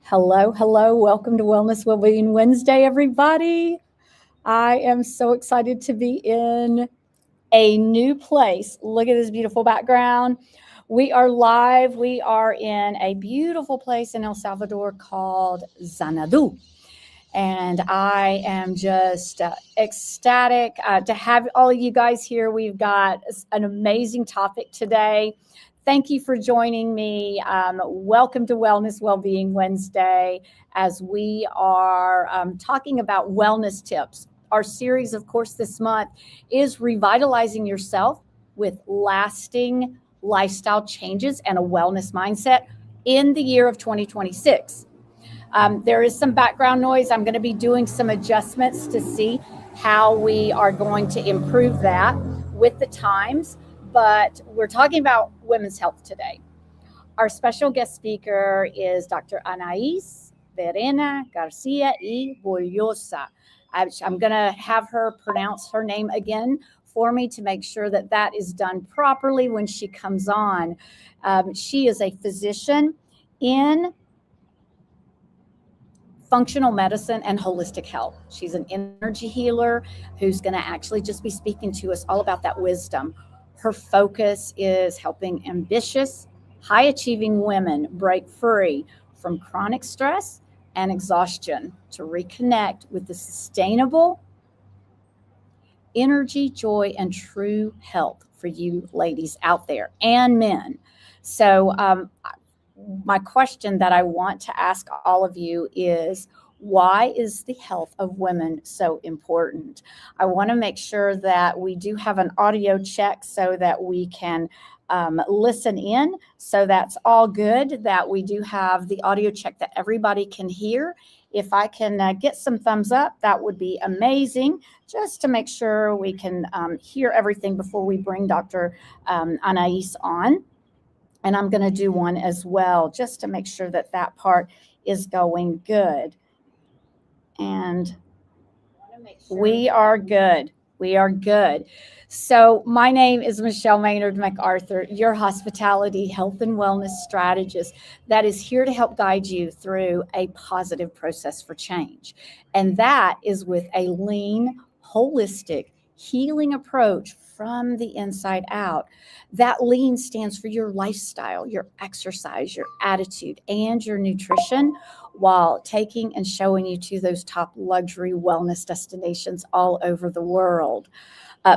Hello, hello. Welcome to Wellness Wellbeing Wednesday, everybody. I am so excited to be in a new place. Look at this beautiful background. We are live. We are in a beautiful place in El Salvador called Xanadu. And I am just ecstatic to have all of you guys here. We've got an amazing topic today. Thank you for joining me. Welcome to Wellness Wellbeing Wednesday as we are talking about wellness tips. Our series, of course, this month is Revitalizing Yourself with Lasting Lifestyle Changes and a Wellness Mindset in the year of 2026. There is some background noise. I'm going to be doing some adjustments to see how we are going to improve that with the times. But we're talking about women's health today. Our special guest speaker is Dr. Anaïs, Verena, Garcia, y Boullosa. I'm going to have her pronounce her name again for me to make sure that that is done properly when she comes on. She is a physician in functional medicine and holistic health. She's an energy healer who's going to actually just be speaking to us all about that wisdom. Her focus is helping ambitious, high-achieving women break free from chronic stress and exhaustion to reconnect with the sustainable energy, joy, and true health for you ladies out there and men. So my question that I want to ask all of you is, why is the health of women so important? I want to make sure that we do have an audio check so that we can listen in. So that's all good, that we do have the audio check that everybody can hear. If I can get some thumbs up, that would be amazing, just to make sure we can hear everything before we bring Dr. Anaïs on. And I'm going to do one as well, just to make sure that that part is going good. And we are good. We are good. So my name is Michelle Maynard MacArthur, your hospitality, health, and wellness strategist that is here to help guide you through a positive process for change. And that is with a lean, holistic, healing approach from the inside out. That lean stands for your lifestyle, your exercise, your attitude, and your nutrition, while taking and showing you to those top luxury wellness destinations all over the world.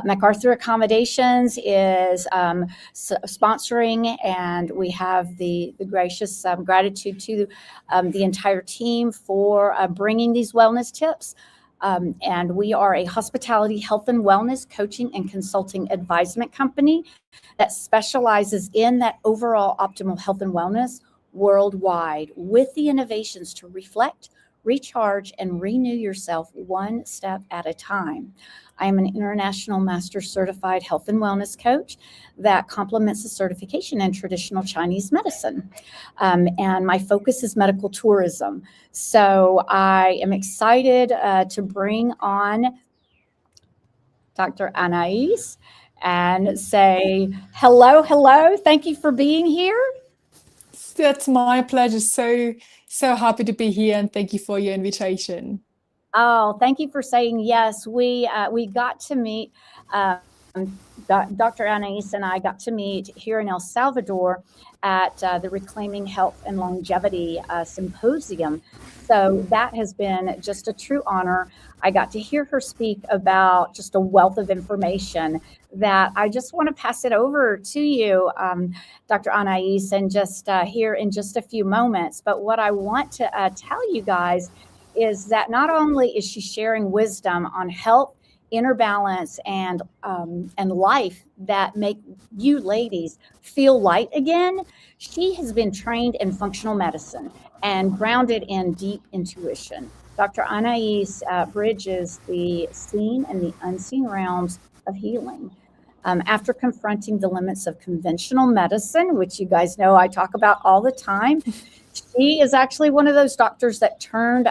MacArthur Accommodations is sponsoring, and we have the gracious gratitude to the entire team for bringing these wellness tips. And we are a hospitality, health, and wellness coaching and consulting advisement company that specializes in that overall optimal health and wellness worldwide, with the innovations to reflect, recharge, and renew yourself one step at a time. I am an international master certified health and wellness coach that complements the certification in traditional Chinese medicine. And my focus is medical tourism. So I am excited to bring on Dr. Anaïs and say hello, hello. Thank you for being here. That's my pleasure. So happy to be here, and thank you for your invitation. Oh, thank you for saying yes. We got to meet, Dr. Anaïs and I got to meet here in El Salvador at the Reclaiming Health and Longevity Symposium. So that has been just a true honor. I got to hear her speak about just a wealth of information that I just want to pass it over to you, Dr. Anaïs, and just here in just a few moments. But what I want to tell you guys is that not only is she sharing wisdom on health, inner balance, and life that make you ladies feel light again, she has been trained in functional medicine and grounded in deep intuition. Dr. Anaïs bridges the seen and the unseen realms of healing. After confronting the limits of conventional medicine, which you guys know I talk about all the time, she is actually one of those doctors that turned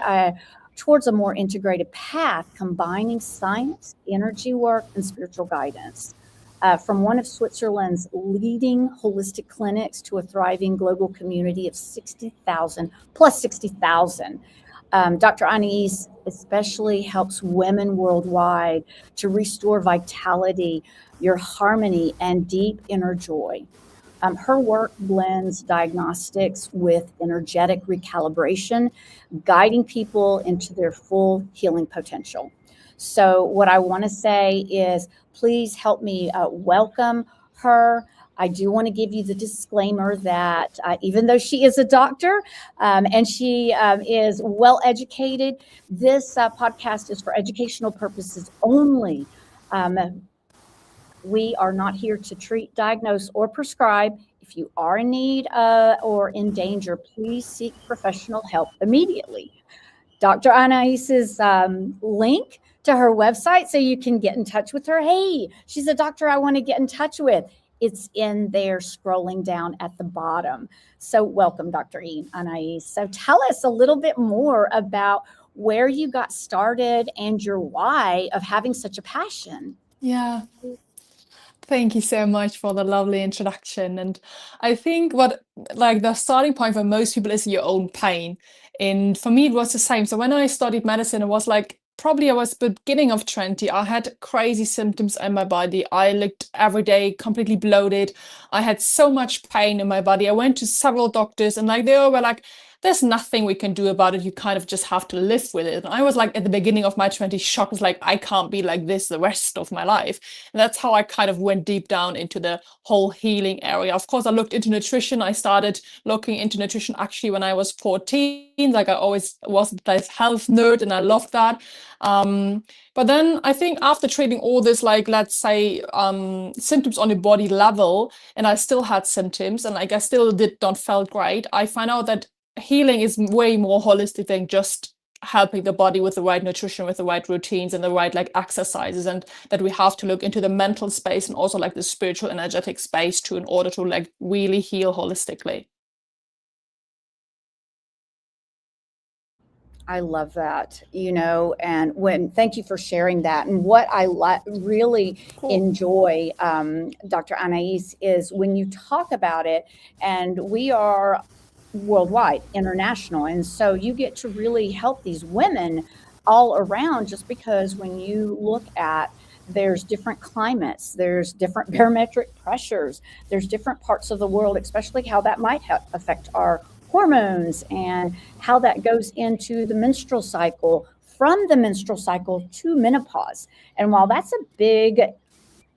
towards a more integrated path, combining science, energy work, and spiritual guidance. from one of Switzerland's leading holistic clinics to a thriving global community of 60,000 plus 60,000. Dr. Anaïs especially helps women worldwide to restore vitality, your harmony, and deep inner joy. Her work blends diagnostics with energetic recalibration, guiding people into their full healing potential. So, what I want to say is please help me welcome her. I do want to give you the disclaimer that even though she is a doctor and she is well educated, this podcast is for educational purposes only. We are not here to treat, diagnose, or prescribe. If you are in need or in danger, please seek professional help immediately. Dr. Anaïs's link to her website so you can get in touch with her. Hey, she's a doctor I want to get in touch with. It's in there scrolling down at the bottom. So welcome, Dr. Anaïs. So tell us a little bit more about where you got started and your why of having such a passion. Yeah. Thank you so much for the lovely introduction. And I think what like the starting point for most people is your own pain. And for me, it was the same. So when I studied medicine, it was like probably I was beginning of 20. I had crazy symptoms in my body. I looked every day completely bloated. I had so much pain in my body. I went to several doctors and like they all were like, there's nothing we can do about it. You kind of just have to live with it. And I was like at the beginning of my 20s shocked, was like, I can't be like this the rest of my life. And that's how I kind of went deep down into the whole healing area. Of course, I looked into nutrition. I started looking into nutrition actually when I was 14. Like I always was this health nerd and I loved that. But then I think after treating all this, like let's say symptoms on the body level, and I still had symptoms and like I still did not felt great, I find out that healing is way more holistic than just helping the body with the right nutrition, with the right routines and the right like exercises, and that we have to look into the mental space and also like the spiritual energetic space too in order to like really heal holistically. I love that, and thank you for sharing that. And what I really Cool. enjoy, Dr. Anaïs, is when you talk about it, and we are worldwide, international. And so you get to really help these women all around just because when you look at there's different climates, there's different barometric pressures, there's different parts of the world, especially how that might affect our hormones and how that goes into the menstrual cycle, from the menstrual cycle to menopause. And while that's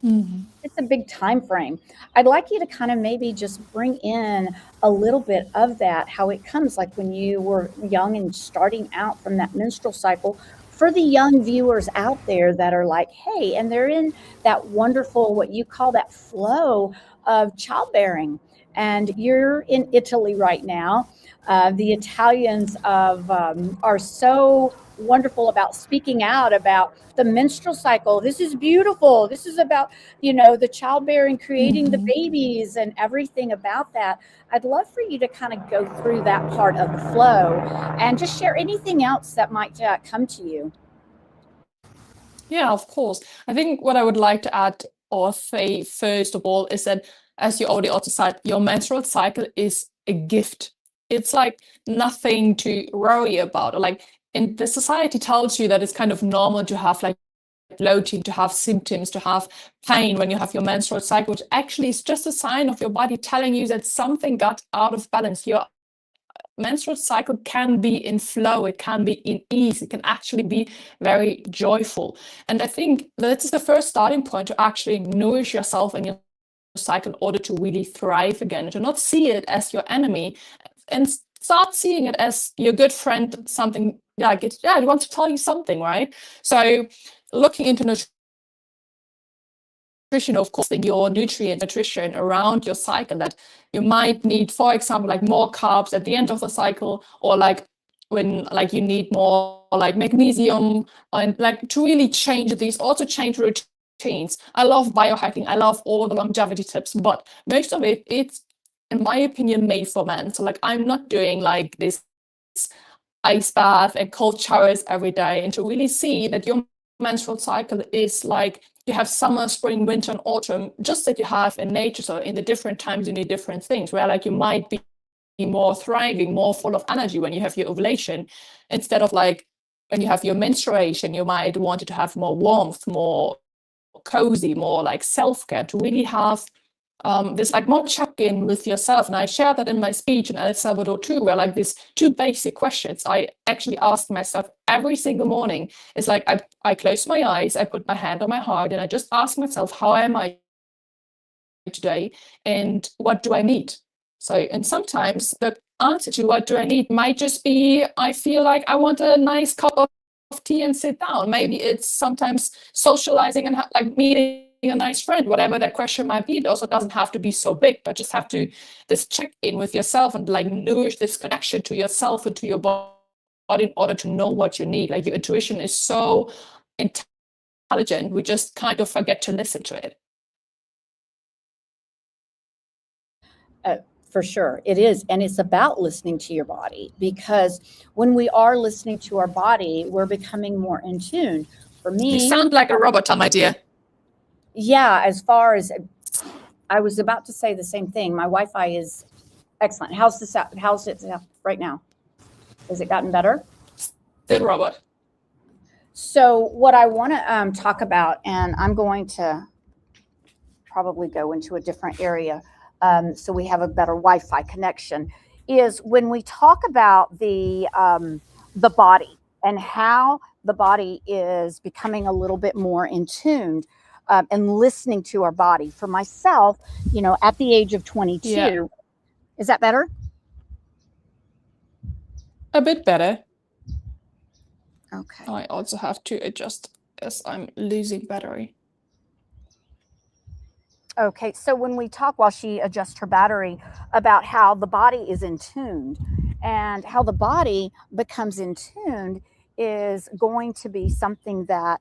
it's a big time frame, I'd like you to kind of maybe just bring in a little bit of that, how it comes like when you were young and starting out from that menstrual cycle, for the young viewers out there that are like, hey, and they're in that wonderful, what you call that flow of childbearing. And you're in Italy right now. The Italians are so wonderful about speaking out about the menstrual cycle. This is beautiful. This is about, the childbearing, creating the babies and everything about that. I'd love for you to kind of go through that part of the flow and just share anything else that might come to you. Yeah, of course. I think what I would like to add or say first of all is that, as you already also said, your menstrual cycle is a gift. It's like nothing to worry about. Like in the society tells you that it's kind of normal to have like bloating, to have symptoms, to have pain when you have your menstrual cycle, which actually is just a sign of your body telling you that something got out of balance. Your menstrual cycle can be in flow, it can be in ease, it can actually be very joyful. And I think that is the first starting point to actually nourish yourself and your cycle in order to really thrive again, to not see it as your enemy and start seeing it as your good friend, something like it, yeah, it wants to tell you something, right? So looking into nutrition, of course, your nutrient nutrition around your cycle, that you might need, for example, like more carbs at the end of the cycle, or like when like you need more like magnesium, and like to really change these, also change routines. I love biohacking, I love all the longevity tips, but most of it's in my opinion made for men. So like I'm not doing like this ice bath and cold showers every day, and to really see that your menstrual cycle is like you have summer, spring, winter, and autumn, just that you have in nature. So in the different times, you need different things, where like you might be more thriving, more full of energy when you have your ovulation, instead of like when you have your menstruation, you might want it to have more warmth, more cozy, more like self-care, to really have this like more check-in with yourself. And I shared that in my speech in El Salvador too, where like these two basic questions I actually asked myself every single morning. It's like I close my eyes, I put my hand on my heart, and I just ask myself, how am I today, and what do I need? So, and sometimes the answer to what do I need might just be, I feel like I want a nice cup of tea and sit down. Maybe it's sometimes socializing and like meeting a nice friend, whatever that question might be. It also doesn't have to be so big, but just have to this check in with yourself and like nourish this connection to yourself and to your body in order to know what you need. Like your intuition is so intelligent, we just kind of forget to listen to it. For sure, it is. And it's about listening to your body, because when we are listening to our body, we're becoming more in tune. For me, you sound like a robot, my dear. Yeah, as far as I was about to say the same thing. My Wi-Fi is excellent. How's this out? How's it right now? Has it gotten better? The robot. So what I want to talk about, and I'm going to probably go into a different area so we have a better Wi-Fi connection, is when we talk about the body and how the body is becoming a little bit more in tune and listening to our body. For myself, you know, at the age of 22, Yeah. Is that better? A bit better. Okay. I also have to adjust as I'm losing battery. Okay, so when we talk, while she adjusts her battery, about how the body is in tune and how the body becomes in tune is going to be something that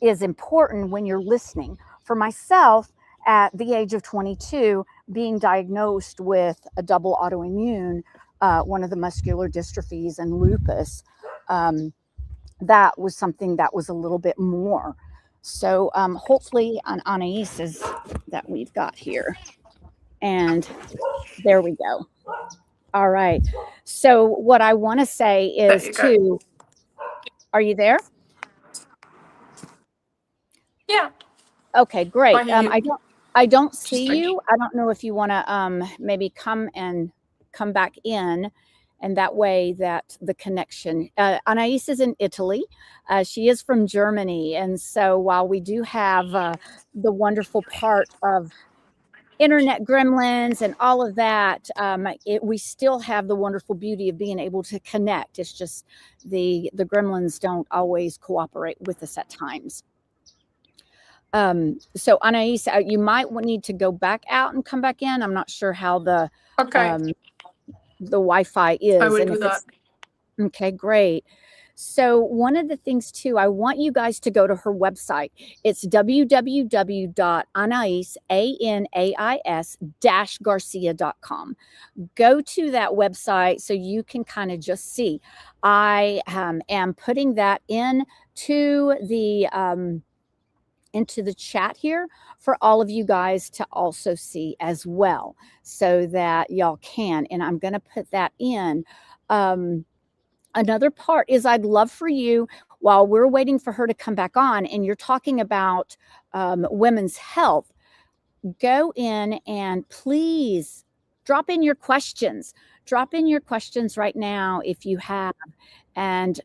is important when you're listening. For myself, at the age of 22, being diagnosed with a double autoimmune, one of the muscular dystrophies and lupus, that was something that was a little bit more. So hopefully on Anaïs is that we've got here. And there we go. All right. So what I want to say is too, are you there? Yeah. Okay, great. I don't see thinking. you. I don't know if you want to maybe come back in, and that way that the connection. Anaïs is in Italy. She is from Germany, and so while we do have the wonderful part of internet gremlins and all of that, we still have the wonderful beauty of being able to connect. It's just the gremlins don't always cooperate with us at times. So Anaïs, you might need to go back out and come back in. I'm not sure how the Wi-Fi is. I will do that. Okay, great. So one of the things too, I want you guys to go to her website. It's www.anais-garcia.com. Go to that website so you can kind of just see. I am putting that into the chat here for all of you guys to also see as well, so that y'all can. And I'm going to put that in. Another part is I'd love for you, while we're waiting for her to come back on and you're talking about women's health, go in and please drop in your questions. Drop in your questions right now if you have. And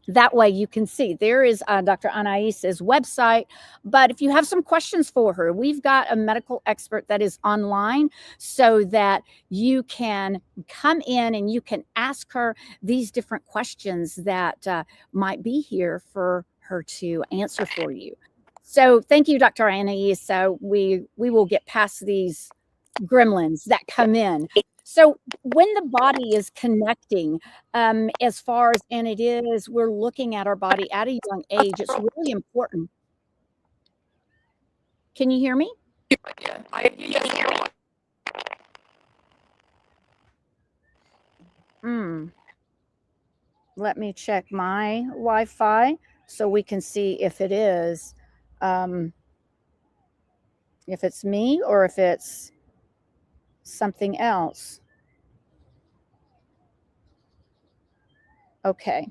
that way you can see there is Dr. Anaïs's website. But if you have some questions for her, we've got a medical expert that is online, so that you can come in and you can ask her these different questions that might be here for her to answer for you. So thank you, Dr. Anaïs. So we will get past these gremlins that come in. So when the body is connecting, as far as, and it is, we're looking at our body at a young age, it's really important. Can you hear me? Yeah, I hear Let me check my Wi-Fi so we can see if it is, if it's me or if it's something else. Okay,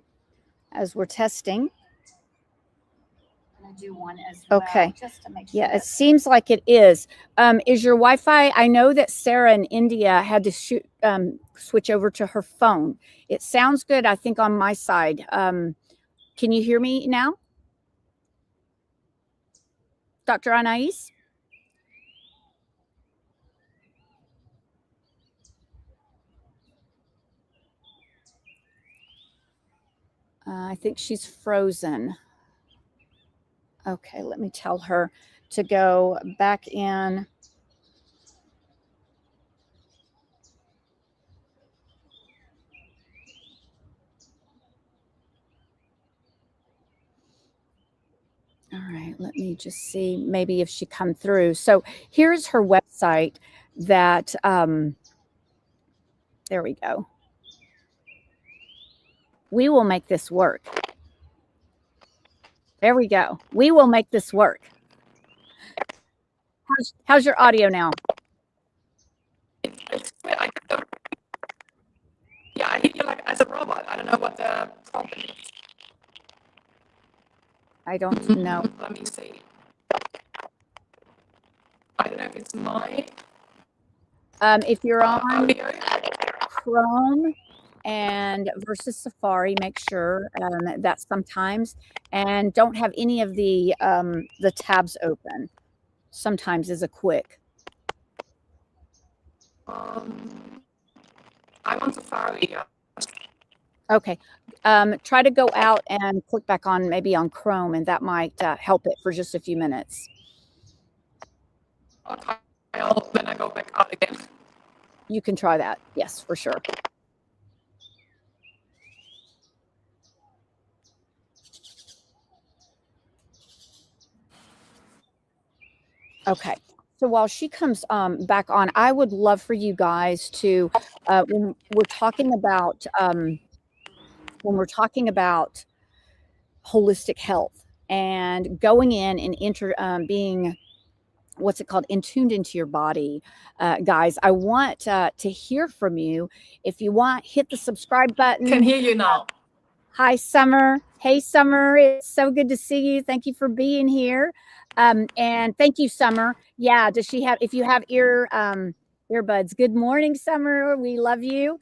as we're testing. I'm gonna do one as well, okay, just to make sure. Yeah, it seems like it is. Is your Wi-Fi? I know that Sarah in India had to switch over to her phone. It sounds good, I think, on my side. Can you hear me now, Dr. Anaïs? I think she's frozen. Okay, let me tell her to go back in. All right, let me just see maybe if she come through. So here's her website that, there we go. We will make this work. There we go. We will make this work. How's your audio now? Yeah, I hear you like as a robot. I don't know what the problem is. I don't know. Let me see. I don't know if it's my if you're on audio. Chrome and versus Safari, make sure that sometimes, and don't have any of the tabs open. Sometimes is a quick. I'm on Safari. Okay. Try to go out and click back on maybe on Chrome, and that might help it for just a few minutes. Okay. Then I go back out again. You can try that. Yes, for sure. Okay. So while she comes back on, I would love for you guys to, when we're talking about holistic health and going in and being, what's it called, in tuned into your body, guys, I want to hear from you. If you want, hit the subscribe button. Can hear you now. Hi, Summer. Hey, Summer. It's so good to see you. Thank you for being here. And thank you, Summer. Yeah, does she have, if you have earbuds, good morning, Summer. We love you.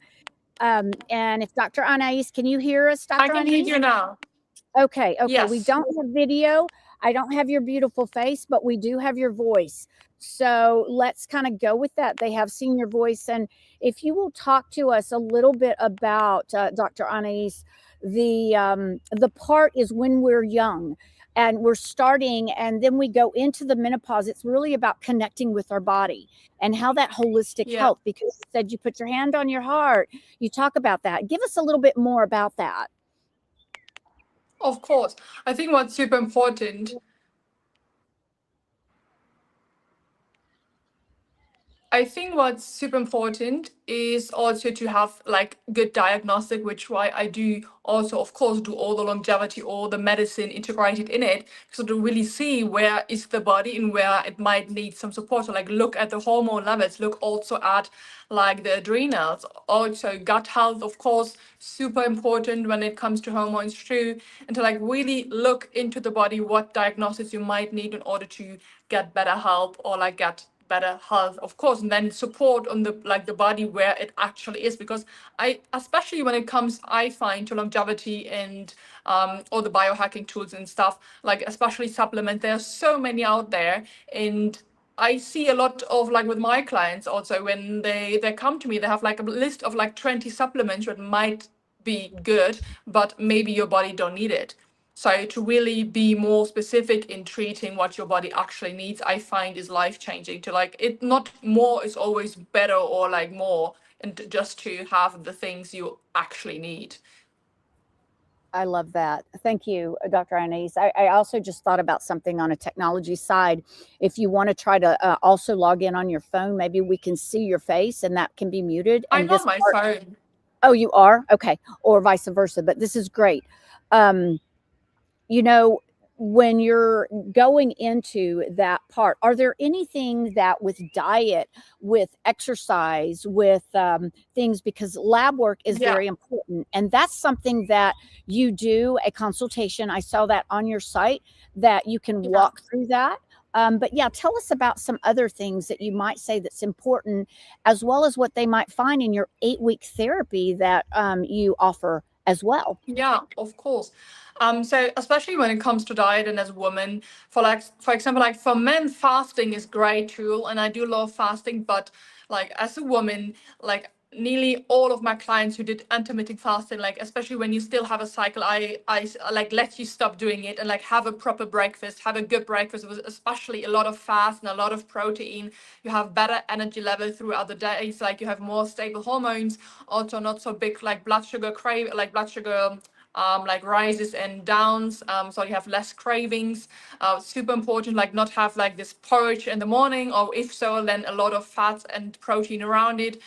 And if Dr. Anaïs, can you hear us, Dr. Anaïs? I can hear you now. Okay, okay. Yes. We don't have video. I don't have your beautiful face, but we do have your voice. So let's kind of go with that. They have seen your voice. And if you will talk to us a little bit about, Dr. Anaïs, the part is when we're young and we're starting, and then we go into the menopause. It's really about connecting with our body and how that holistic health, because you said you put your hand on your heart. You talk about that. Give us a little bit more about that. Of course. I think what's super important, is also to have like good diagnostic, which why I do also, of course, do all the longevity, all the medicine integrated in it, so to really see where is the body and where it might need some support. So like look at the hormone levels, look also at like the adrenals, also gut health, of course, super important when it comes to hormones too, and to like really look into the body, what diagnosis you might need in order to get better help or like get better health, of course, and then support on the like the body where it actually is. Because I, especially when it comes, I find, to longevity and all the biohacking tools and stuff, like especially supplement, there are so many out there. And I see a lot of like with my clients also, when they come to me, they have like a list of like 20 supplements that might be good, but maybe your body don't need it. So to really be more specific in treating what your body actually needs, I find is life changing. To like it, not more is always better or like more, and just to have the things you actually need. I love that. Thank you, Dr. Anaïs. I also just thought about something on a technology side. If you want to try to also log in on your phone, maybe we can see your face and that can be muted. And I'm on my phone. Oh, you are? Okay. Or vice versa. But this is great. you know, when you're going into that part, are there anything that with diet, with exercise, with things, because lab work is Yeah, very important. And that's something that you do a consultation. I saw that on your site that you can yeah. walk through that. But yeah, tell us about some other things that you might say that's important, as well as what they might find in your 8-week therapy that you offer as well. Yeah, of course. So especially when it comes to diet and as a woman, for example, like for men, fasting is great tool, and I do love fasting, but like as a woman, like nearly all of my clients who did intermittent fasting, like especially when you still have a cycle, I like let you stop doing it and like have a proper breakfast, have a good breakfast with especially a lot of fat and a lot of protein. You have better energy level throughout the days, like you have more stable hormones, also not so big like blood sugar like rises and downs, so you have less cravings. Super important, like not have like this porridge in the morning, or if so, then a lot of fats and protein around it.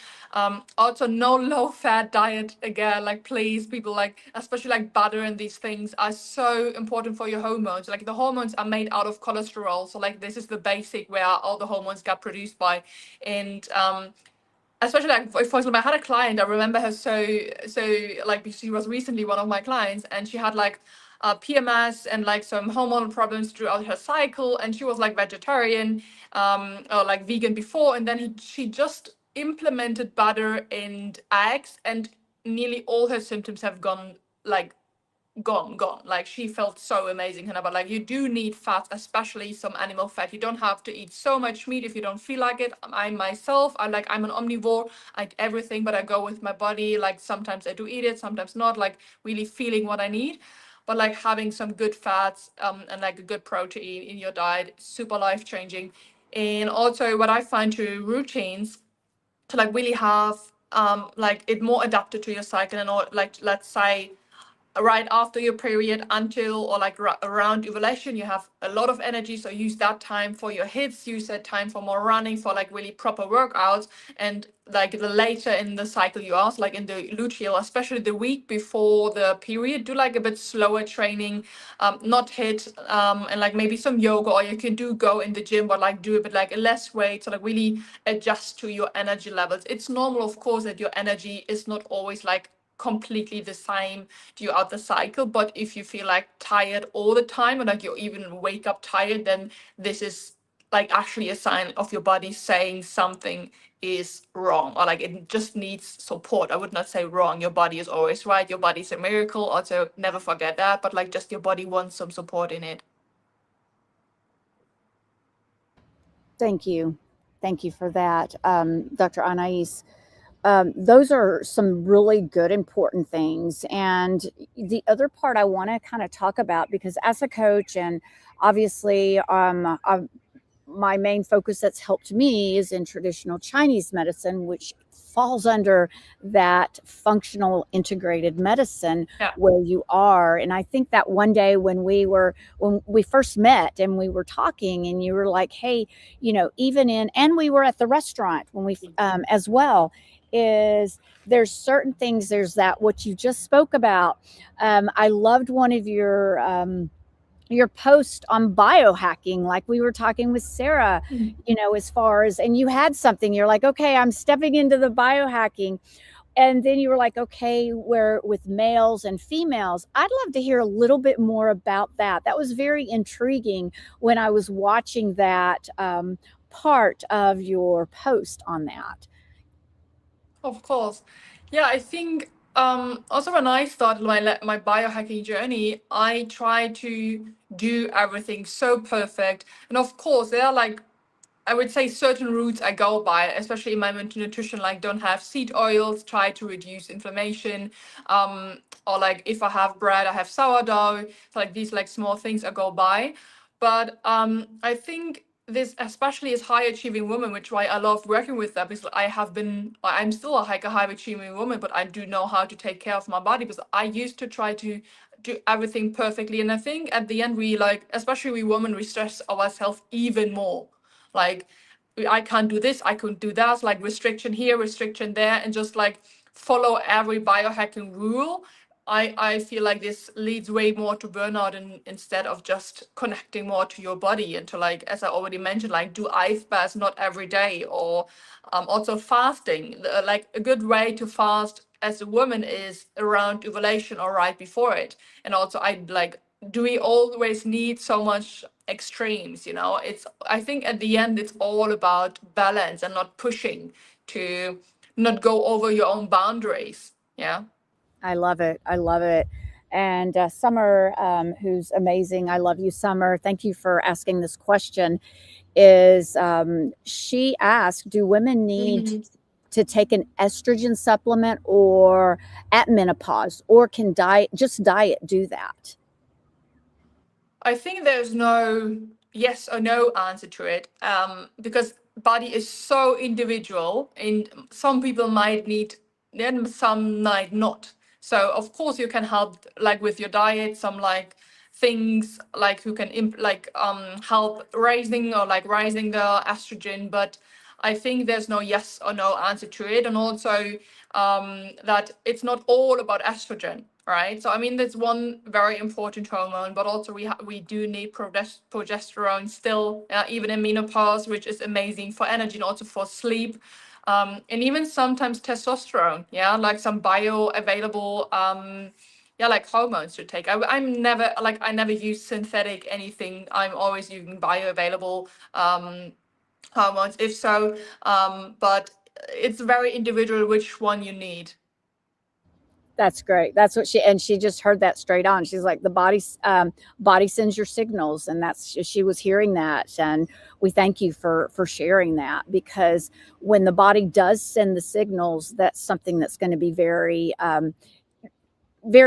Also, no low fat diet again, like please, people, like especially like butter and these things are so important for your hormones. Like the hormones are made out of cholesterol, so like this is the basic where all the hormones get produced by. And especially like for example, I had a client, I remember her so like she was recently one of my clients, and she had like PMS and like some hormonal problems throughout her cycle, and she was like vegetarian or like vegan before, and then she just implemented butter and eggs, and nearly all her symptoms have gone, like gone. Like she felt so amazing, Hannah. But like you do need fat, especially some animal fat. You don't have to eat so much meat if you don't feel like it. I myself, I'm an omnivore. I eat everything, but I go with my body. Like sometimes I do eat it, sometimes not. Like really feeling what I need. But like having some good fats and like a good protein in your diet, super life changing. And also what I find to routines to like really have like it more adapted to your cycle, and all like let's say right after your period until or like around ovulation, you have a lot of energy, so use that time for your hits, use that time for more running, for like really proper workouts. And like the later in the cycle you are, so like in the luteal, especially the week before the period, do like a bit slower training, not hit and like maybe some yoga, or you can do go in the gym, but like do a bit like less weight, so like really adjust to your energy levels. It's normal, of course, that your energy is not always like completely the same throughout the cycle. But if you feel like tired all the time, or like you even wake up tired, then this is like actually a sign of your body saying something is wrong, or like it just needs support. I would not say wrong. Your body is always right. Your body is a miracle. Also, never forget that. But like just your body wants some support in it. Thank you. Thank you for that, Dr. Anaïs. Those are some really good, important things. And the other part I want to kind of talk about, because as a coach, and obviously, my main focus that's helped me is in traditional Chinese medicine, which falls under that functional integrated medicine Yeah. where you are. And I think that one day when we first met and we were talking, and you were like, hey, even and we were at the restaurant when we as well, is there's certain things, there's that what you just spoke about. I loved one of your post on biohacking, like we were talking with Sarah, as far as, and you had something, you're like, okay, I'm stepping into the biohacking. And then you were like, okay, where with males and females, I'd love to hear a little bit more about that. That was very intriguing when I was watching that part of your post on that. Of course. Yeah, I think also when I started my biohacking journey, I tried to do everything so perfect. And of course, there are like I would say certain routes I go by, especially in my nutrition, like don't have seed oils, try to reduce inflammation. Or like if I have bread, I have sourdough. So like these like small things I go by. But I think this, especially as high achieving women, which why I love working with them, because I'm still a high achieving woman, but I do know how to take care of my body, because I used to try to do everything perfectly. And I think at the end, we like, especially we women, we stress ourselves even more. Like I can't do this, I couldn't do that, like restriction here, restriction there, and just like follow every biohacking rule I feel like this leads way more to burnout instead of just connecting more to your body and to, like, as I already mentioned, like do ice baths not every day, or also fasting. Like a good way to fast as a woman is around ovulation or right before it. And also I like, do we always need so much extremes? It's, I think at the end it's all about balance and not pushing to not go over your own boundaries. Yeah. I love it. I love it. And Summer, who's amazing. I love you, Summer. Thank you for asking this question. Is she asked, do women need Mhm. to take an estrogen supplement or at menopause, or can diet do that? I think there's no yes or no answer to it, because body is so individual, and some people might need, then some might not. So of course you can help, like with your diet, some like things like you can help raising or like rising the estrogen, but I think there's no yes or no answer to it. And also that it's not all about estrogen, right? So I mean, that's one very important hormone, but also we do need progesterone still, even in menopause, which is amazing for energy and also for sleep. And even sometimes testosterone, yeah, like some bioavailable yeah, like hormones to take. I'm never like, I never use synthetic anything. I'm always using bioavailable hormones, if so. But it's very individual which one you need. That's great. That's what she just heard that straight on. She's like, the body sends your signals, and she was hearing that. And we thank you for sharing that, because when the body does send the signals, that's something that's going to be very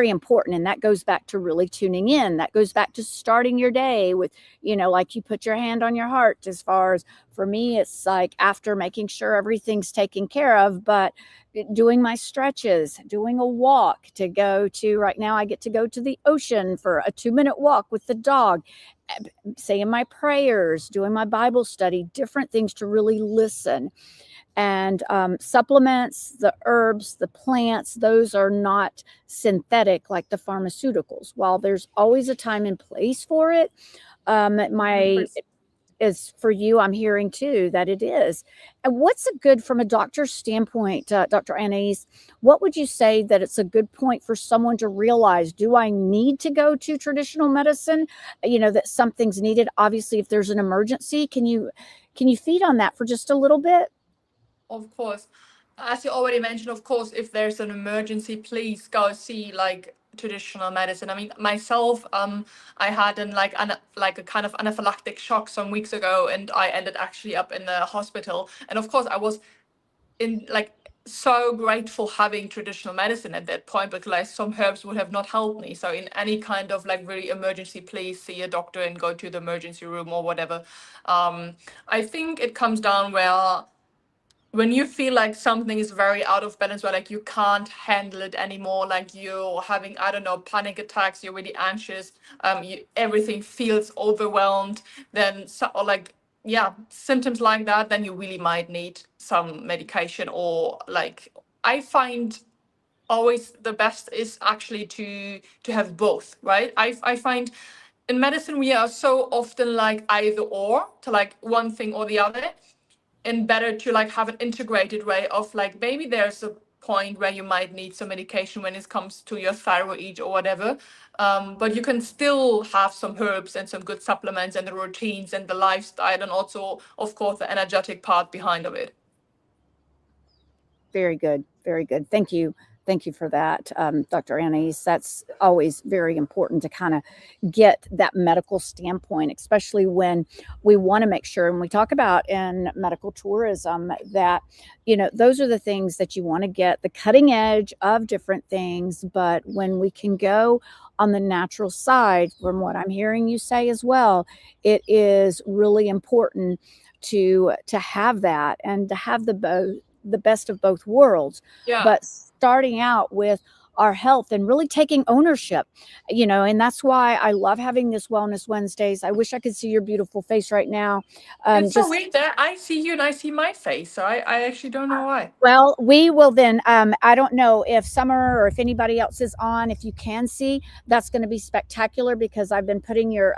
important. And that goes back to really tuning in. That goes back to starting your day with, like you put your hand on your heart. As far as for me, it's like after making sure everything's taken care of, but doing my stretches, doing a walk to go to, right now I get to go to the ocean for a 2-minute walk with the dog, saying my prayers, doing my Bible study, different things to really listen. And supplements, the herbs, the plants, those are not synthetic like the pharmaceuticals. While there's always a time and place for it, my is for you, I'm hearing too that it is. And what's a good, from a doctor's standpoint, Dr. Anaïs, what would you say that it's a good point for someone to realize? Do I need to go to traditional medicine? That something's needed. Obviously, if there's an emergency, can you feed on that for just a little bit? Of course. As you already mentioned, of course, if there's an emergency, please go see like traditional medicine. I mean, myself, I had like a kind of anaphylactic shock some weeks ago, and I ended actually up in the hospital. And of course, I was in like so grateful having traditional medicine at that point, because like some herbs would have not helped me. So in any kind of like really emergency, please see a doctor and go to the emergency room or whatever. I think it comes down where when you feel like something is very out of balance, where like you can't handle it anymore, like you're having, I don't know, panic attacks, you're really anxious, everything feels overwhelmed, then or like, yeah, symptoms like that, then you really might need some medication. Or like, I find always the best is actually to have both, right? I find in medicine we are so often like either or, to like one thing or the other, and better to like have an integrated way of like, maybe there's a point where you might need some medication when it comes to your thyroid or whatever, but you can still have some herbs and some good supplements and the routines and the lifestyle, and also of course the energetic part behind of it. Very good. Very good. Thank you. Thank you for that, Dr. Anais. That's always very important to kind of get that medical standpoint, especially when we want to make sure, and we talk about in medical tourism, that, those are the things that you want to get the cutting edge of different things. But when we can go on the natural side, from what I'm hearing you say as well, it is really important to have that, and to have the best of both worlds. Yeah. But starting out with our health and really taking ownership, and that's why I love having this Wellness Wednesdays. I wish I could see your beautiful face right now. It's so Just weird that I see you and I see my face, so I actually don't know why. Well, we will then. I don't know if Summer or if anybody else is on. If you can see, that's going to be spectacular because I've been putting your,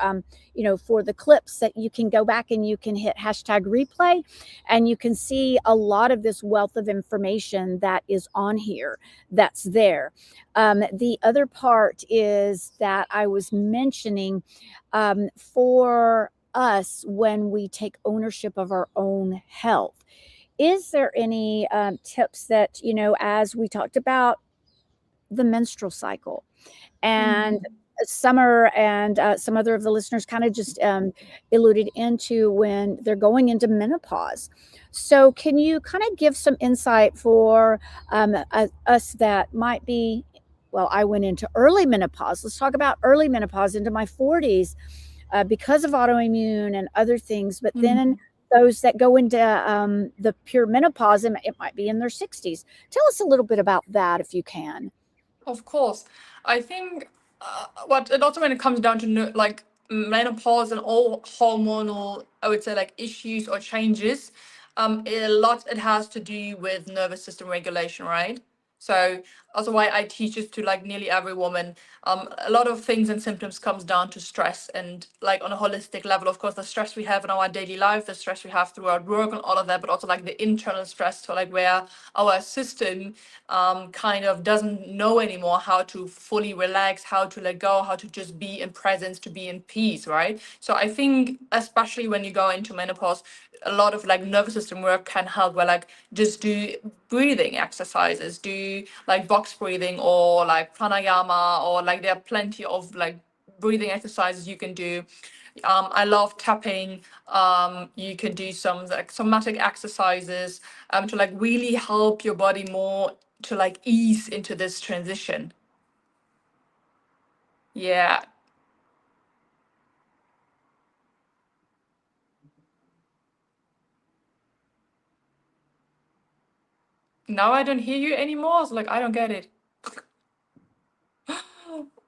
for the clips that you can go back and you can hit hashtag replay and you can see a lot of this wealth of information that is on here that's there. The other part is that I was mentioning for us when we take ownership of our own health. Is there any tips that, as we talked about the menstrual cycle and Summer and some other of the listeners kind of just alluded into when they're going into menopause. So, can you kind of give some insight for us that might be? Well, I went into early menopause. Let's talk about early menopause into my 40s because of autoimmune and other things. But then those that go into the pure menopause, it might be in their 60s. Tell us a little bit about that if you can. Of course. I think what it also when it comes down to like menopause and all hormonal, I would say like issues or changes, a lot it has to do with nervous system regulation, right? So also why I teach it to like nearly every woman. A lot of things and symptoms comes down to stress and like on a holistic level, of course, the stress we have in our daily life, the stress we have throughout work and all of that, but also like the internal stress, so like where our system kind of doesn't know anymore how to fully relax, how to let go, how to just be in presence, to be in peace, right? So I think especially when you go into menopause, a lot of like nervous system work can help, where like just do breathing exercises, do like box breathing or like pranayama, or like there are plenty of like breathing exercises you can do. I love tapping. You can do some like somatic exercises to like really help your body more to like ease into this transition. Yeah. Now I don't hear you anymore. So like I don't get it.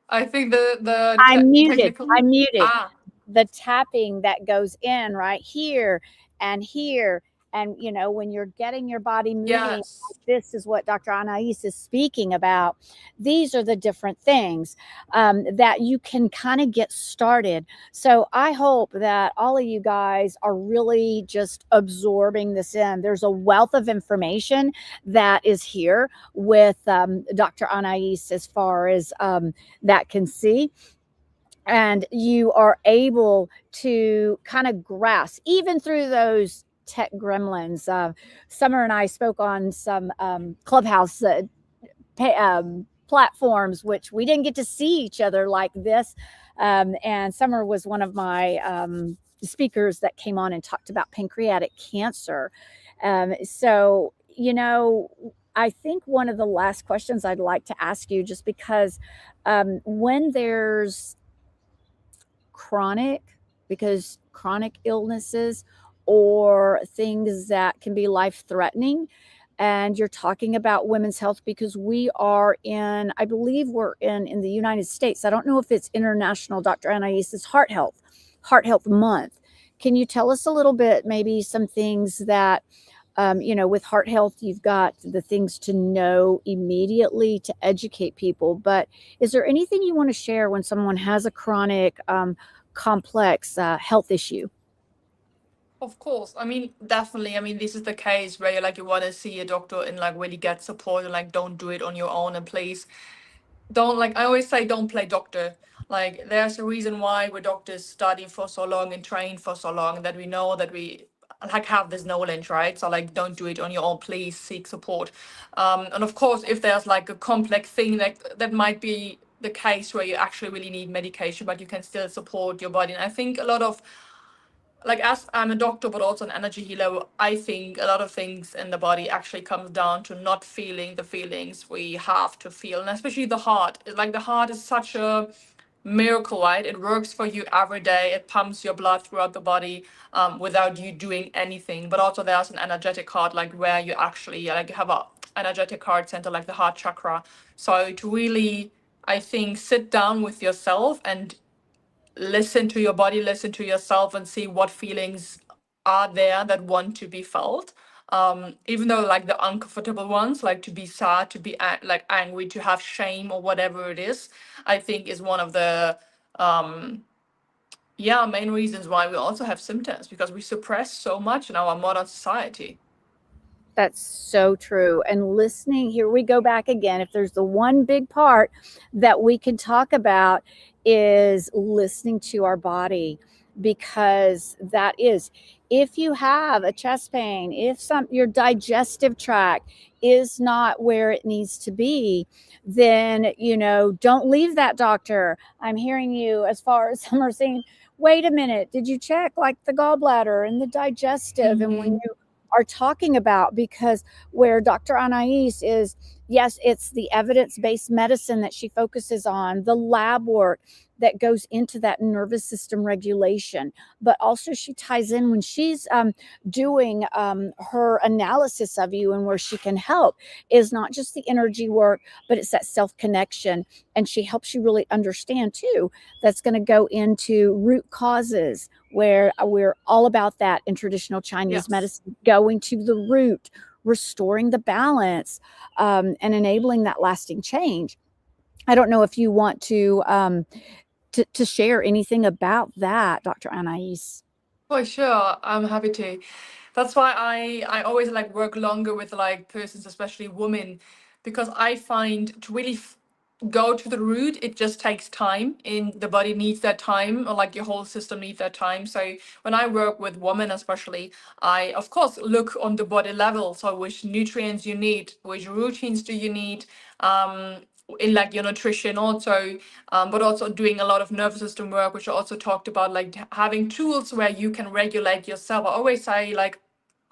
I think the I'm muted. technical. I'm muted. Ah, The tapping that goes in right here and here. And, when you're getting your body moving, yes. this is what Dr. Anaïs is speaking about. These are the different things that you can kind of get started. So I hope that all of you guys are really just absorbing this in. There's a wealth of information that is here with Dr. Anaïs as far as that can see, and you are able to kind of grasp even through those tech gremlins. Summer and I spoke on some Clubhouse platforms, which we didn't get to see each other like this. And Summer was one of my speakers that came on and talked about pancreatic cancer. So, I think one of the last questions I'd like to ask you, just because when there's chronic illnesses or things that can be life threatening, and you're talking about women's health, because we are in, I believe we're in the United States. I don't know if it's international, Dr. Anaïs, Heart Health Month. Can you tell us a little bit, maybe some things that with heart health, you've got the things to know immediately to educate people. But is there anything you want to share when someone has a chronic, complex health issue? Of course. I mean, definitely. I mean, this is the case where you want to see a doctor and like really get support, and like don't do it on your own. And please don't, like I always say, don't play doctor. Like there's a reason why we're doctors, study for so long and train for so long, that we know that we like have this knowledge, right? So like don't do it on your own. Please seek support. And of course, if there's like a complex thing that might be the case where you actually really need medication, but you can still support your body. And I think a lot of, like, as I'm a doctor but also an energy healer, I think a lot of things in the body actually comes down to not feeling the feelings we have to feel, and especially the heart. Like the heart is such a miracle, right? It works for you every day. It pumps your blood throughout the body without you doing anything. But also there's an energetic heart, like where you actually like have energetic heart center, like the heart chakra. So to really, I think, sit down with yourself and listen to your body, listen to yourself, and see what feelings are there that want to be felt. Even though like the uncomfortable ones, like to be sad, to be like angry, to have shame or whatever it is, I think is one of the main reasons why we also have symptoms, because we suppress so much in our modern society. That's so true. And listening, here we go back again. If there's the one big part that we can talk about, is listening to our body, because that is, if you have a chest pain, if your digestive tract is not where it needs to be, then, don't leave that doctor. I'm hearing you, as far as some are saying, wait a minute, did you check like the gallbladder and the digestive? And when you are talking about, because where Dr. Anaïs is, yes, it's the evidence-based medicine that she focuses on, the lab work that goes into that nervous system regulation, but also she ties in when she's doing her analysis of you, and where she can help is not just the energy work, but it's that self-connection. And she helps you really understand too, that's going to go into root causes, where we're all about that in traditional Chinese medicine, going to the root, restoring the balance, and enabling that lasting change. I don't know if you want to share anything about that, Dr. Anaïs. For sure, I'm happy to. That's why I always like work longer with like persons, especially women, because I find to really go to the root, it just takes time, and the body needs that time, or like your whole system needs that time. So when I work with women especially, I of course look on the body level, so which nutrients you need, which routines do you need, in like your nutrition also, but also doing a lot of nervous system work, which I also talked about, like having tools where you can regulate yourself. I always say, like,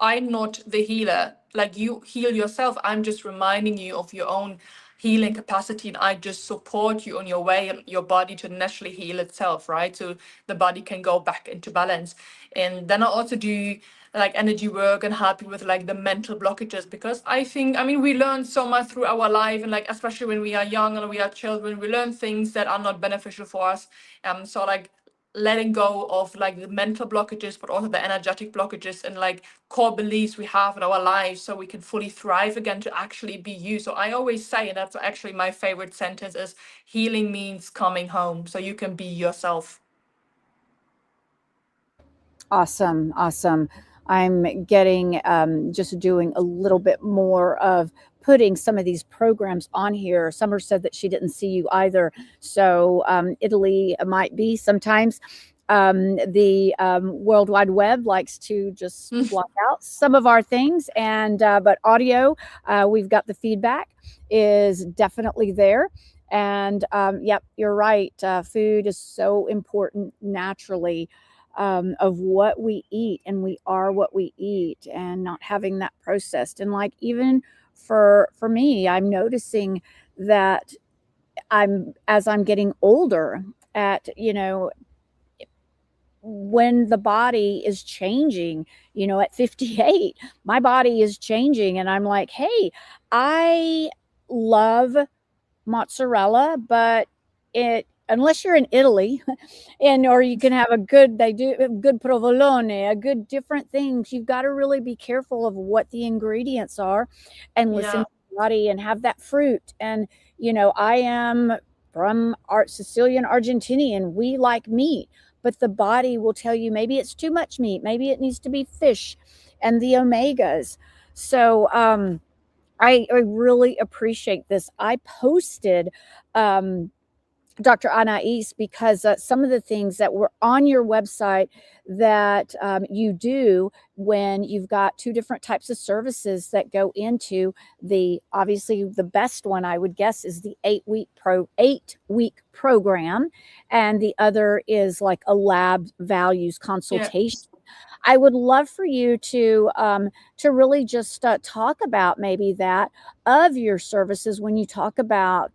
I'm not the healer, like you heal yourself, I'm just reminding you of your own healing capacity, and I just support you on your way and your body to naturally heal itself, right? So the body can go back into balance. And then I also do like energy work and help you with like the mental blockages, because I mean, we learn so much through our life, and like especially when we are young and we are children, we learn things that are not beneficial for us. So like letting go of like the mental blockages, but also the energetic blockages and like core beliefs we have in our lives, so we can fully thrive again to actually be you. So I always say, and that's actually my favorite sentence, is healing means coming home so you can be yourself. Awesome. Awesome. I'm getting just doing a little bit more of putting some of these programs on here. Summer said that she didn't see you either. So Italy might be sometimes. The World Wide Web likes to just block out some of our things, and but audio, we've got the feedback is definitely there. And yep, you're right. Food is so important naturally, of what we eat, and we are what we eat, and not having that processed. And like, even for me, I'm noticing that as I'm getting older, at when the body is changing, at 58, my body is changing, and I'm like, hey, I love mozzarella, but unless you're in Italy, or you can have they do a good provolone, a good different things. You've got to really be careful of what the ingredients are, and listen to the body, and have that fruit. And I am from Sicilian Argentinian. We like meat, but the body will tell you maybe it's too much meat, maybe it needs to be fish and the omegas. So I really appreciate this. I posted Dr. Anaïs, because some of the things that were on your website that you do when you've got two different types of services that go into obviously the best one, I would guess, is the 8-week program, and the other is like a lab values consultation. I would love for you to really just talk about maybe that of your services when you talk about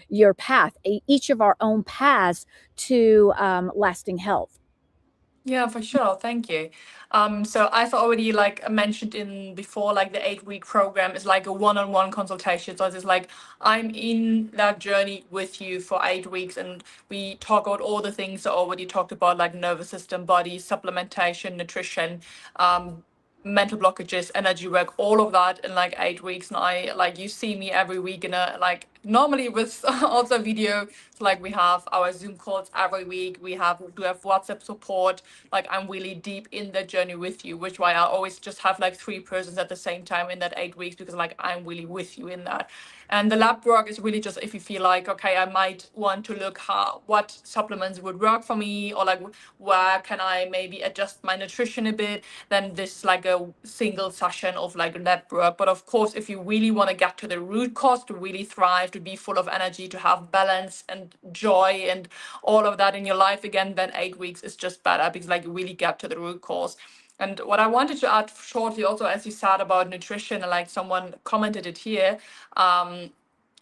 your path, each of our own paths to lasting health. Yeah, for sure. Thank you. So as I already like mentioned in before, like the 8-week program is like a one-on-one consultation. So it's like I'm in that journey with you for 8 weeks, and we talk about all the things I already talked about, like nervous system, body, supplementation, nutrition, mental blockages, energy work, all of that in like 8 weeks. And I like you see me every week in a like normally with also video. So like we have our Zoom calls every week. We do have WhatsApp support. Like I'm really deep in the journey with you, which why I always just have like 3 persons at the same time in that 8 weeks, because like I'm really with you in that. And the lab work is really just if you feel like, okay, I might want to look what supplements would work for me, or like where can I maybe adjust my nutrition a bit, then this is like a single session of like lab work. But of course, if you really want to get to the root cause, to really thrive, to be full of energy, to have balance and joy and all of that in your life again, then 8 weeks is just better, because like you really get to the root cause. And what I wanted to add shortly also, as you said about nutrition, and like someone commented it here,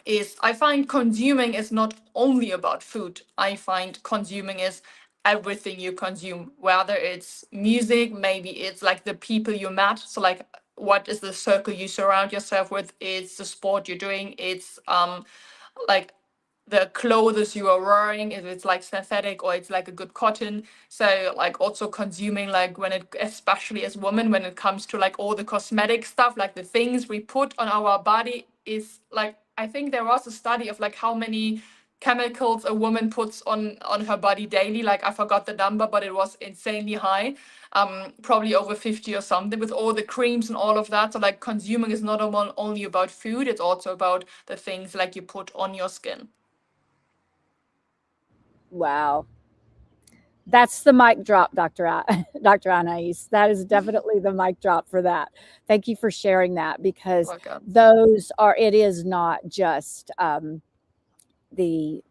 is I find consuming is not only about food. I find consuming is everything you consume, whether it's music, maybe it's like the people you met. So like what is the circle you surround yourself with? It's the sport you're doing, it's like the clothes you are wearing, if it's like synthetic or it's like a good cotton. So like also consuming, like when it, especially as women, when it comes to like all the cosmetic stuff, like the things we put on our body is like, I think there was a study of like how many chemicals a woman puts on her body daily. Like I forgot the number, but it was insanely high, probably over 50 or something, with all the creams and all of that. So like consuming is not only about food, it's also about the things like you put on your skin. Wow. That's the mic drop, Dr. Anaïs. That is definitely the mic drop for that. Thank you for sharing that, because Welcome. it is not just the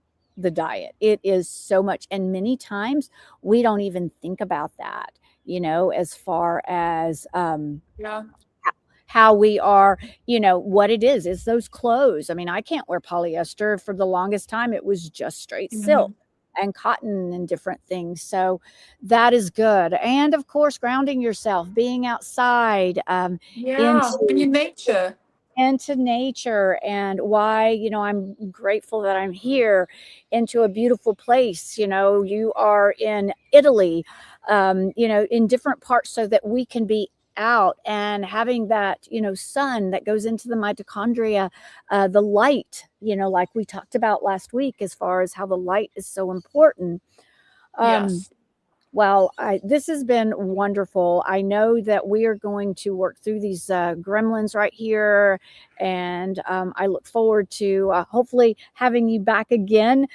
diet. It is so much. And many times we don't even think about that, as far as Yeah. how we are, what it is. It's those clothes. I mean, I can't wear polyester. For the longest time, it was just straight silk and cotton and different things. So that is good. And of course, grounding yourself, being outside, Yeah. In nature. into nature. And why, I'm grateful that I'm here, into a beautiful place. You are in Italy, in different parts, so that we can be out and having that, sun that goes into the mitochondria, the light, like we talked about last week, as far as how the light is so important. Yes. Well, this has been wonderful. I know that we are going to work through these gremlins right here, and I look forward to hopefully having you back again,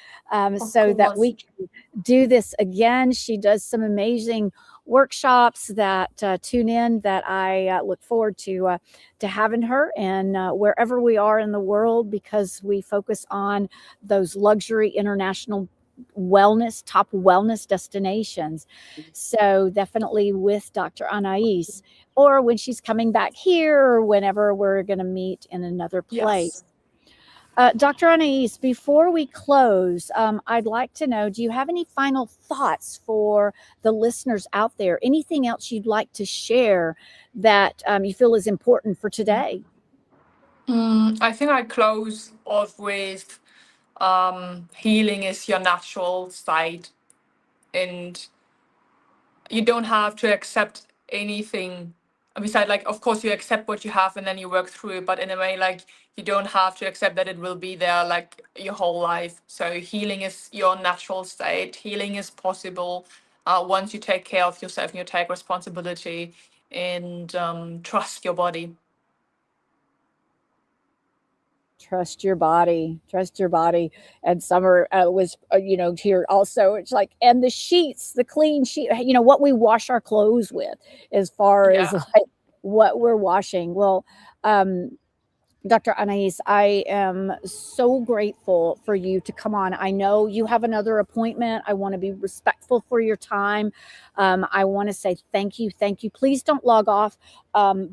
so that we can do this again. She does some amazing workshops that tune in, that I look forward to having her, and wherever we are in the world, because we focus on those luxury international top wellness destinations. So definitely with Dr. Anaïs, or when she's coming back here, or whenever we're going to meet in another place. Yes. Dr. Anaïs, before we close, I'd like to know, do you have any final thoughts for the listeners out there? Anything else you'd like to share that you feel is important for today? I think I close off with healing is your natural state, and you don't have to accept anything beside, like of course you accept what you have and then you work through it, but in a way like you don't have to accept that it will be there like your whole life. So healing is your natural state. Healing is possible once you take care of yourself and you take responsibility, and trust your body. Trust your body. Trust your body. And Summer was, here also. It's like, and the sheets, the clean sheet, what we wash our clothes with, as far as Yeah. like what we're washing. Well, Dr. Anaïs, I am so grateful for you to come on. I know you have another appointment. I want to be respectful for your time. I want to say thank you. Thank you. Please don't log off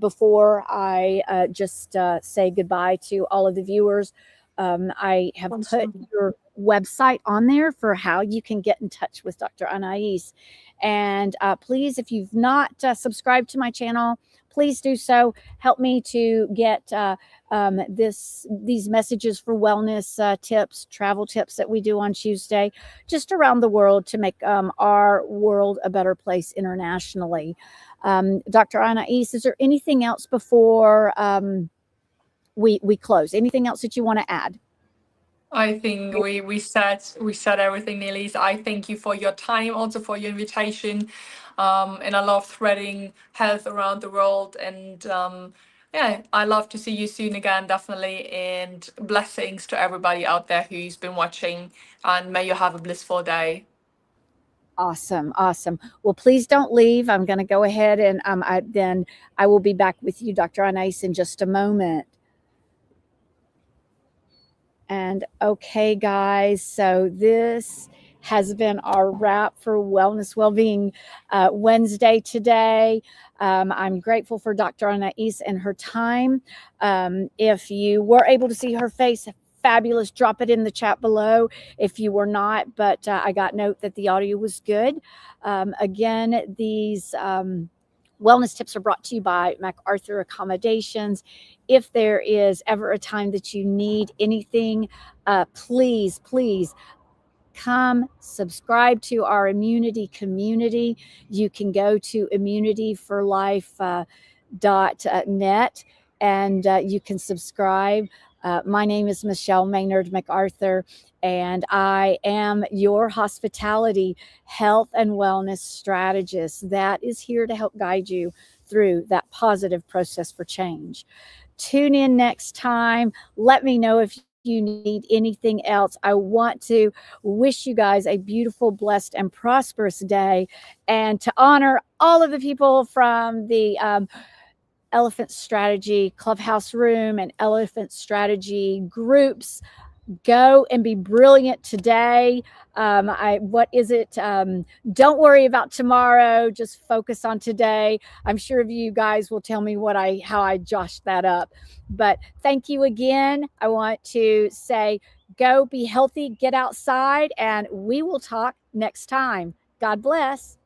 before I just say goodbye to all of the viewers. I have put Awesome. your website on there for how you can get in touch with Dr. Anaïs. And please, if you've not subscribed to my channel, please do so. Help me to get these messages for wellness tips, travel tips that we do on Tuesday, just around the world to make our world a better place internationally. Dr. Anaïs, is there anything else before we close? Anything else that you want to add? I think we said everything, Neelise. I thank you for your time, also for your invitation, and I love threading health around the world. And yeah, I love to see you soon again, definitely. And blessings to everybody out there who's been watching. And may you have a blissful day. Awesome. Awesome. Well, please don't leave. I'm going to go ahead and I will be back with you, Dr. Anaïs, in just a moment. And okay, guys, so this has been our wrap for Wellness Wellbeing Wednesday today. I'm grateful for Dr. Anaïs and her time. If you were able to see her face, fabulous. Drop it in the chat below if you were not, but I got note that the audio was good. Again, these wellness tips are brought to you by MacArthur Accommodations. If there is ever a time that you need anything, please come subscribe to our immunity community. You can go to immunityforlife.net and you can subscribe. My name is Michelle Maynard MacArthur, and I am your hospitality, health, and wellness strategist that is here to help guide you through that positive process for change. Tune in next time. Let me know if you need anything else. I want to wish you guys a beautiful, blessed, and prosperous day, and to honor all of the people from the Elephant Strategy Clubhouse Room and Elephant Strategy groups. Go and be brilliant today. What is it? Don't worry about tomorrow. Just focus on today. I'm sure you guys will tell me how I joshed that up. But thank you again. I want to say, go be healthy, get outside, and we will talk next time. God bless.